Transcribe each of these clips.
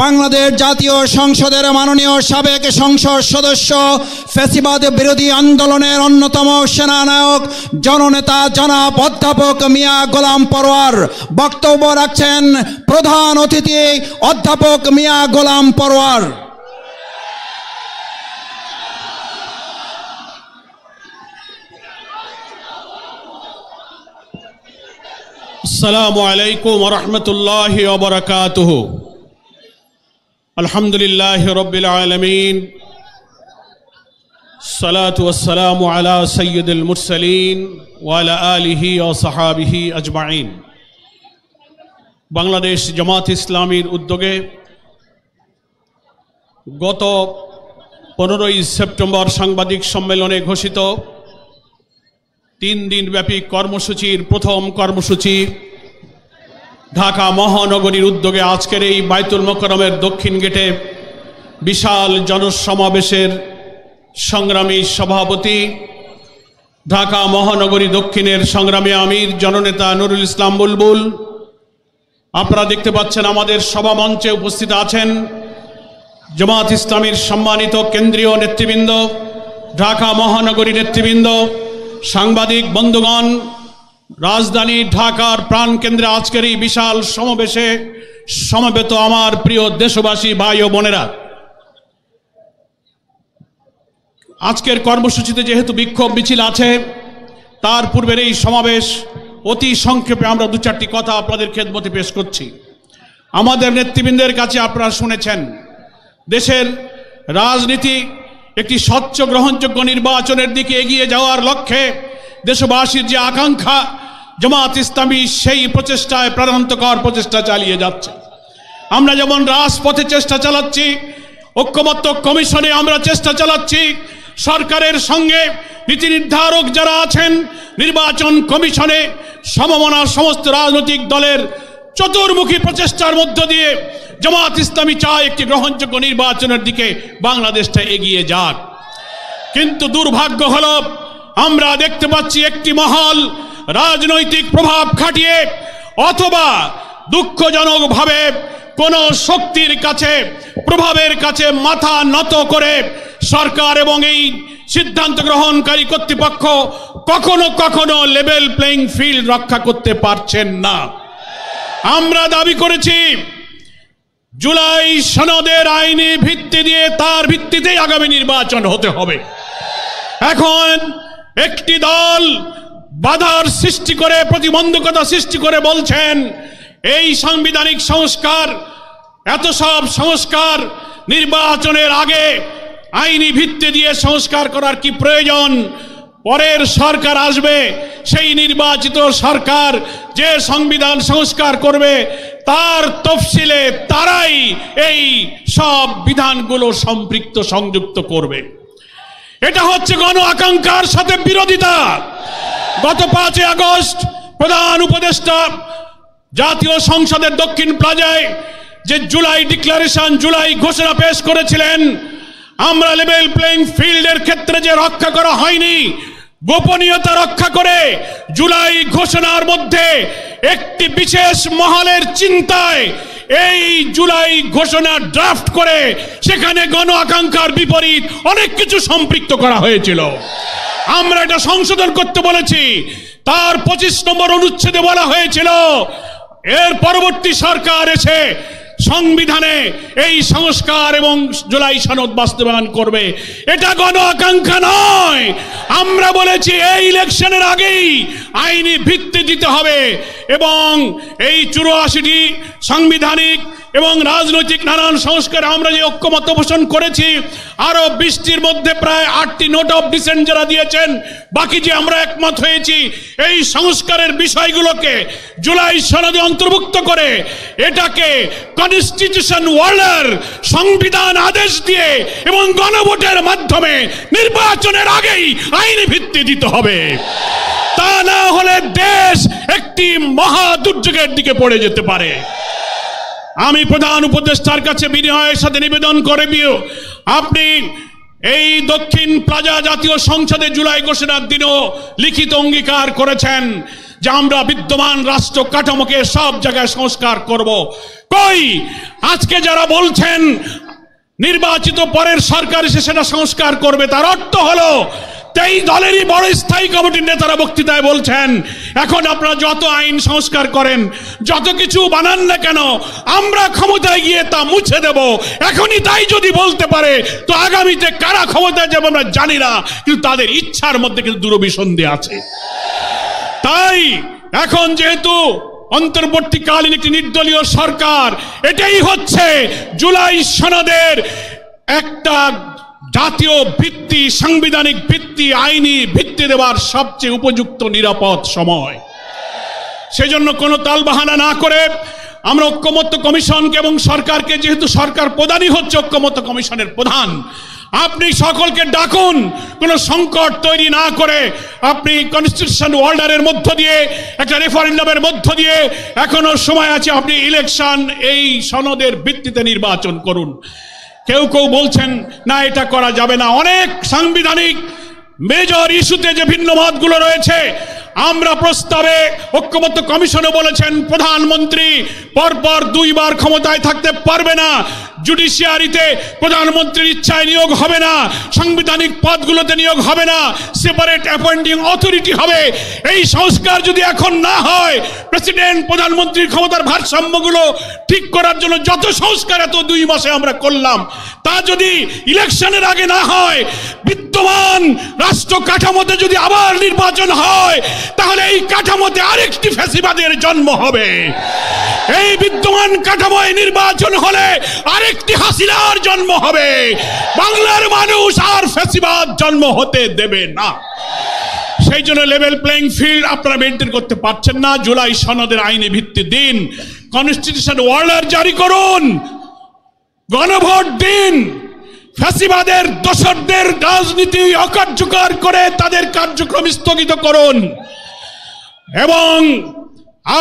বাংলাদেশ জাতীয় সংসদের মাননীয় সাবেক সংসদ সদস্য ফ্যাসিবাদ বিরোধী আন্দোলনের অন্যতম সেনানায়ক জননেতা জনাব অধ্যাপক মিয়া গোলাম পরোয়ার বক্তব্য রাখছেন প্রধান অতিথি অধ্যাপক মিয়া গোলাম পরোয়ার। আসসালামু আলাইকুম ওয়া রাহমাতুল্লাহি ওয়া বারাকাতুহু। আলহামদুলিল্লাহি রাব্বিল আলামিন, সালাতু ওয়াসসালামু আলা সাইয়্যিদিল মুরসালিন ওয়া আলা আলিহি ওয়া সাহাবিহি আজমাইন। বাংলাদেশ জামাত ইসলামীর উদ্যোগে গত 15ই সেপ্টেম্বর সাংবাদিক সম্মেলনে ঘোষিত 3 দিনব্যাপী কর্মসূচির প্রথম কর্মসূচি ঢাকা মহানগরীর উদ্যোগে আজকের এই বাইতুল মোকাররমের দক্ষিণ গেটে বিশাল জনসমাবেশের সংগ্রামী সভাপতি, ঢাকা মহানগরী দক্ষিণের সংগ্রামী আমির জননেতা নুরুল ইসলাম বুলবুল। আপনারা দেখতে পাচ্ছেন আমাদের সভা মঞ্চে উপস্থিত আছেন জামাত ইসলামীর সম্মানিত কেন্দ্রীয় নেতৃবৃন্দ, ঢাকা মহানগরী নেতৃবৃন্দ, সাংবাদিক বন্ধুগণ। রাজধানী ঢাকার প্রাণকেন্দ্রে আজকের এই বিশাল সমাবেশে সমবেত আমার প্রিয় দেশবাসী ভাই ও বোনেরা, আজকের কর্মসূচিতে যেহেতু বিক্ষোভ মিছিল আছে, তার পূর্বের এই সমাবেশ অতি সংক্ষেপে আমরা 2-4টি কথা আপনাদের খেদমতে পেশ করছি। আমাদের নেতৃবৃন্দের কাছে আপনারা শুনেছেন দেশের রাজনীতি একটি স্বচ্ছ গ্রহণযোগ্য নির্বাচনের দিকে এগিয়ে যাওয়ার লক্ষ্যে দেশবাসীর যে আকাঙ্ক্ষা, জামাত ইসলামী সেই প্রচেষ্টায় প্রাণান্তকর প্রচেষ্টা চালিয়ে যাচ্ছে। আমরা যেমন রাজপথে চেষ্টা চালাচ্ছি, ঐক্যমত্য কমিশনে আমরা চেষ্টা চালাচ্ছি, সরকারের সঙ্গে নীতি নির্ধারক যারা আছেন নির্বাচন কমিশনে সমমনা সমস্ত রাজনৈতিক দলের চতুর্মুখী প্রচেষ্টার মধ্য দিয়ে জামাত ইসলামী চায় একটি গ্রহণযোগ্য নির্বাচনের দিকে বাংলাদেশটা এগিয়ে যাক। কিন্তু দুর্ভাগ্য হলো আমরা দেখতে পাচ্ছি একটি মহল রাজনৈতিক প্রভাব খাটিয়ে অথবা দুঃখজনকভাবে কোন শক্তির কাছে, প্রভাবের কাছে মাথা নত করে সরকার এবং এই সিদ্ধান্ত গ্রহণকারী কর্তৃপক্ষ কখনো কখনো লেভেল প্লেইং ফিল্ড রক্ষা করতে পারছেন না। আমরা দাবি করেছি জুলাই সনদের আইনি ভিত্তি দিয়ে তার ভিত্তিতেই আগামী নির্বাচন হতে হবে। এখন একটি দল বাধার সৃষ্টি করে, প্রতিবন্ধকতা সৃষ্টি করে বলছেন এই সাংবিধানিক সংস্কার, এত সব সংস্কার নির্বাচনের আগে আইনি ভিত্তি দিয়ে সংস্কার করার কি প্রয়োজন? পরের সরকার আসবে, সেই নির্বাচিত সরকার যে সংবিধান সংস্কার করবে তার তফসিলে তারাই এই সব বিধানগুলো সম্পৃক্ত সংযুক্ত করবে। এটা হচ্ছে গণ আকাঙ্ক্ষার সাথে বিরোধিতা। গত 5 আগস্ট প্রধান উপদেষ্টা জাতীয় সংসদের দক্ষিণ প্লাজায় যে জুলাই ডিক্লারেশন, জুলাই ঘোষণা পেশ করেছিলেন, আমরা লেভেল প্লেইং ফিল্ডের ক্ষেত্রে যে রক্ষা করা হয়নি, গোপনীয়তা রক্ষা করে জুলাই ঘোষণার মধ্যে একটি বিশেষ মহলের চিন্তায় এই জুলাই ঘোষণা ড্রাফট করে সেখানে গণ আকাঙ্ক্ষার বিপরীত অনেক কিছু সম্পৃক্ত করা হয়েছিল। আমরা এটা সংশোধন করতে বলেছি। তার 25 নম্বর অনুচ্ছেদে বলা হয়েছিল এর পরবর্তী সরকার এসে সংবিধানে এই সংস্কার এবং জুলাই সনদ বাস্তবায়ন করবে। এটা গণ আকাঙ্ক্ষা নয়। আমরা বলেছি এই ইলেকশনের আগেই আইনি ভিত্তি দিতে হবে এবং এই 84টি সাংবিধানিক এবং রাজনৈতিক নানান সংস্কার আমরা যে ঐক্যমত্য পোষণ করেছি, আরো 20টির মধ্যে প্রায় 8টি নোট অফ ডিসেন্ট যারা দিয়েছেন, বাকি যে আমরা একমত হয়েছি এই সংস্কারের বিষয়গুলোকে জুলাই সনদে অন্তর্ভুক্ত করে এটাকে কনস্টিটিউশন ওয়ার্ল্ডের সংবিধান আদেশ দিয়ে এবং গণভোটের মাধ্যমে নির্বাচনের আগেই আইনি ভিত্তি দিতে হবে। তা না হলে দেশ একটি মহা দুর্যোগের দিকে পড়ে যেতে পারে। আমি প্রধান উপদেষ্টার কাছে বিনয়ের সাথে নিবেদন করে আপনি এই দক্ষিণ প্লাজা জাতীয় সংসদে জুলাই ঘোষণার দিনও লিখিত অঙ্গীকার করেছেন যে আমরা বিদ্যমান রাষ্ট্র কাঠামোকে সব জায়গায় সংস্কার করব। কই আজকে যারা বলছেন নির্বাচিত পরের সরকার এসে সেটা সংস্কার করবে, তার অর্থ হলো এই দলেরই বড় স্থায়ী কমিটির নেতারা বক্তৃতায় বলছেন এখন আপনারা যত আইন সংস্কার করেন, যত কিছু বানান না কেন, আমরা ক্ষমতায় গিয়ে তা মুছে দেব। এখনই তাই যদি বলতে পারে তো আগামীতে কারা ক্ষমতায় যাবে আমরা জানি না, কিন্তু তাদের ইচ্ছার মধ্যে কিন্তু দুরভিসন্ধি আছে। তাই এখন যেহেতু অন্তর্বর্তীকালীন একটি নির্দলীয় সরকার, এটাই হচ্ছে জুলাই সনদের একটা জাতীয় ভিত্তি, সাংবিধানিক ভিত্তি, আইনি ভিত্তি দেওয়ার সবচেয়ে উপযুক্ত নিরাপদ সময়। সেজন্য কোনো তালবাহানা না করে আমরা ঐক্যমত্য কমিশনকে এবং সরকারকে, যেহেতু সরকার প্রধানই হচ্ছে ঐক্যমত্য কমিশনের প্রধান, আপনি সকলকে ডাকুন, কোনো সংকট তৈরি না করে আপনি কনস্টিটিউশন অর্ডারের মধ্য দিয়ে, একটা রেফারেন্ডামের মধ্য দিয়ে, এখনো সময় আছে, আপনি ইলেকশন এই সনদের ভিত্তিতে নির্বাচন করুন। কেউ কেউ বলছেন না এটা করা যাবে না, অনেক সাংবিধানিক মেজর ইস্যুতে যে ভিন্ন মতগুলো রয়েছে, আমরা প্রস্তাবে ঐক্যমত্য কমিশনে বলেছেন প্রধানমন্ত্রী পরপর 2 বার ক্ষমতায় থাকতে পারবে না, জুডিশিয়ারিতে প্রধানমন্ত্রীর ইচ্ছায় নিয়োগ হবে না, সাংবিধানিক পদগুলোতে নিয়োগ হবে না, সেপারেট অ্যাপয়েন্টিং অথরিটি হবে। এই সংস্কার যদি এখন না হয়, প্রেসিডেন্ট প্রধানমন্ত্রীর ক্ষমতার ভারসাম্যগুলো ঠিক করার জন্য যত সংস্কার এত 2 মাসে আমরা করলাম, তা যদি ইলেকশনের আগে না হয়, বিদ্যমান রাষ্ট্র কাঠামোতে যদি আবার নির্বাচন হয়, তাহলে এই কাঠামোতে আরেকটি ফ্যাসিবাদের জন্ম হবে। এই বিদ্যমান কাঠামোয় নির্বাচন হলে আরেকটি হাসিনার জন্ম হবে। বাংলার মানুষ আর ফ্যাসিবাদ জন্ম হতে দেবে না। সেই জন্য লেভেল প্লেইং ফিল্ড আপনারা মেনটেন করতে পারছেন না। জুলাই সনদের আইনি ভিত্তি দিন, কনস্টিটিউশন অর্ডার জারি করুন, গণভোট দিন, ফ্যাসিবাদের দোসরদের রাজনীতি অকার্যকর করে তাদের কার্যক্রম স্থগিত করুন, এবং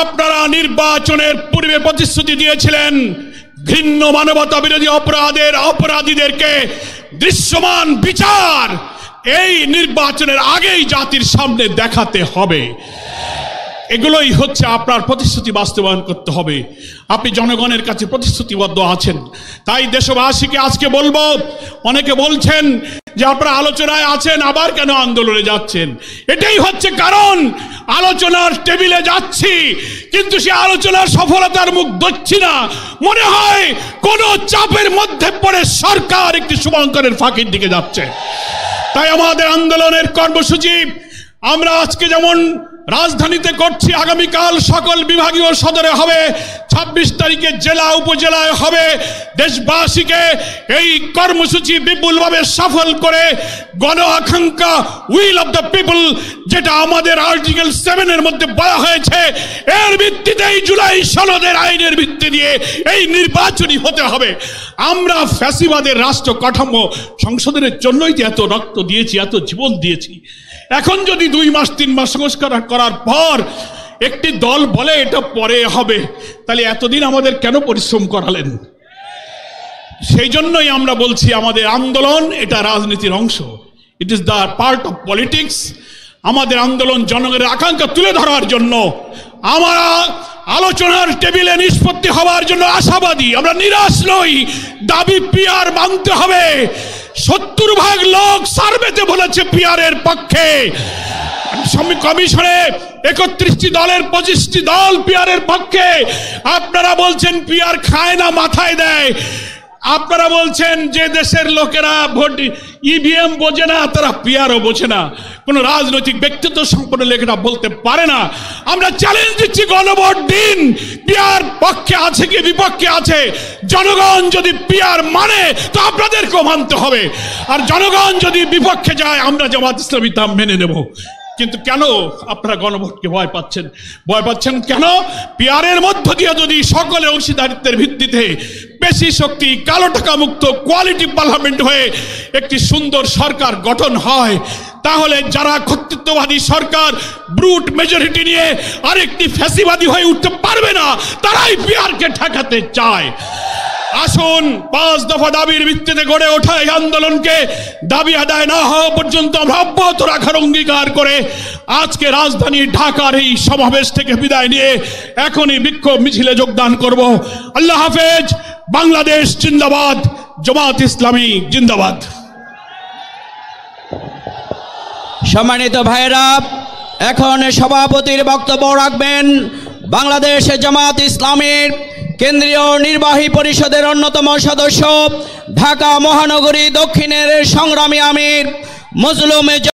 আপনারা নির্বাচনের পূর্বে প্রতিশ্রুতি দিয়েছিলেন ঘৃণ্য মানবতা বিরোধী অপরাধীদেরকে দৃশ্যমান বিচার এই নির্বাচনের আগেই জাতির সামনে দেখাতে হবে। এগুলোই হচ্ছে আপনার প্রতিশ্রুতি বাস্তবায়ন করতে হবে। আপনি জনগণের কাছে প্রতিশ্রুতিবদ্ধ আছেন। তাই দেশবাসীকে আজকে বলবো, অনেকে বলছেন যে আপনারা আলোচনায় আছেন, আবার কেন আন্দোলনে যাচ্ছেন? এটাই হচ্ছে কারণ। আলোচনার টেবিলে যাচ্ছি, কিন্তু সে আলোচনার সফলতার মুখ দেখছি না। মনে হয় কোন চাপের মধ্যে পড়ে সরকার একটি শুভঙ্করের ফাঁকির দিকে যাচ্ছে। তাই আমাদের আন্দোলনের কর্মসূচি আমরা আজকে যেমন রাজধানীতে করছি, আগামীকাল সকল বিভাগীয় সদরে হবে, 26 তারিখে জেলা উপজেলায় হবে। দেশবাসীকে এই কর্মসূচি বিপুলভাবে সফল করে গণ আকাঙ্ক্ষা, উইল অফ দ্য পিপল, যেটা আমাদের আর্টিকেল 7 এর মধ্যে বলা হয়েছে, এর ভিত্তিতেই জুলাই সনদের আইনের ভিত্তি দিয়ে এই নির্বাচনী হতে হবে। আমরা ফ্যাসিবাদের রাষ্ট্র কাঠামো সংশোধনের জন্যই যে এত রক্ত দিয়েছি, এত জীবন দিয়েছি। এখন যদি 2 মাস 3 মাস সংস্কার করার পর একটি দল বলে এটা পরে হবে, তাহলে এতদিন আমাদের কেন পরিশ্রম করালেন? সেই জন্যই আমরা বলছি আমাদের আন্দোলন এটা রাজনীতির অংশ, it is the part of politics. আমাদের আন্দোলন জনগণের আকাঙ্ক্ষা তুলে ধরার জন্য, আমরা আলোচনার টেবিলে নিষ্পত্তি হওয়ার জন্য আশাবাদী, আমরা নিরাশ নই। দাবি পিআর মানতে হবে। 70% লোক সার্ভেতে বলেছে পিআরের পক্ষে। কমিশনে 31টি দলের 25টি দল পিআরের পক্ষে। আপনারা বলছেন পিআর খায় না, মাথায় দেয়। আপনারা বলছেন যে দেশের লোকেরা ভোট ইভিএম বোঝে না, তারা পিআরও বোঝে না। কোন রাজনৈতিক ব্যক্তিত্ব সম্পন্ন লেখাটা বলতে পারে না। আমরা চ্যালেঞ্জ দিচ্ছি, গণভোট দিন। পিআর পক্ষে আছে কি বিপক্ষে আছে? জনগণ যদি পিআর মানে তো আপনাদেরকেও মানতে হবে, আর জনগণ যদি বিপক্ষে যায় আমরা জামাত ইসলামী তা মেনে নেব। কিন্তু কেন আপনারা গণভোটকে ভয় পাচ্ছেন? ভয় পাচ্ছেন কেন? পিআরের মধ্য দিয়ে যদি সকলে অংশীদারিত্বের ভিত্তিতে বেশি শক্তি, কালো টাকা মুক্ত, কোয়ালিটি পার্লামেন্ট হয়ে একটি সুন্দর সরকার গঠন হয়, তাহলে যারা কর্তৃত্ববাদী সরকার ব্রুট মেজরিটি নিয়ে আরেকটি ফ্যাসিবাদী হয়ে উঠতে পারবে না, তারাই পিআরকে ঠেকাতে চায়। আসুন 5 দফা দাবির ভিত্তিতে গড়ে ওঠা এই আন্দোলনকে দাবি আদায় না হওয়া পর্যন্ত আমরা অব্যাহত রাখার অঙ্গীকার করে আজকে রাজধানী ঢাকার এই সমাবেশ থেকে বিদায় নিয়ে এখনই বিক্ষোভ মিছিলে যোগদান করব। আল্লাহ হাফেজ। বাংলাদেশ জিন্দাবাদ। জামাত ইসলামী জিন্দাবাদ। সম্মানিত ভাইরা, এখন সভাপতির বক্তব্য রাখবেন বাংলাদেশ জামাত ইসলামীর কেন্দ্রীয় নির্বাহী পরিষদের অন্যতম সদস্য, ঢাকা মহানগরী দক্ষিণের সংগ্রামী আমির মজলুম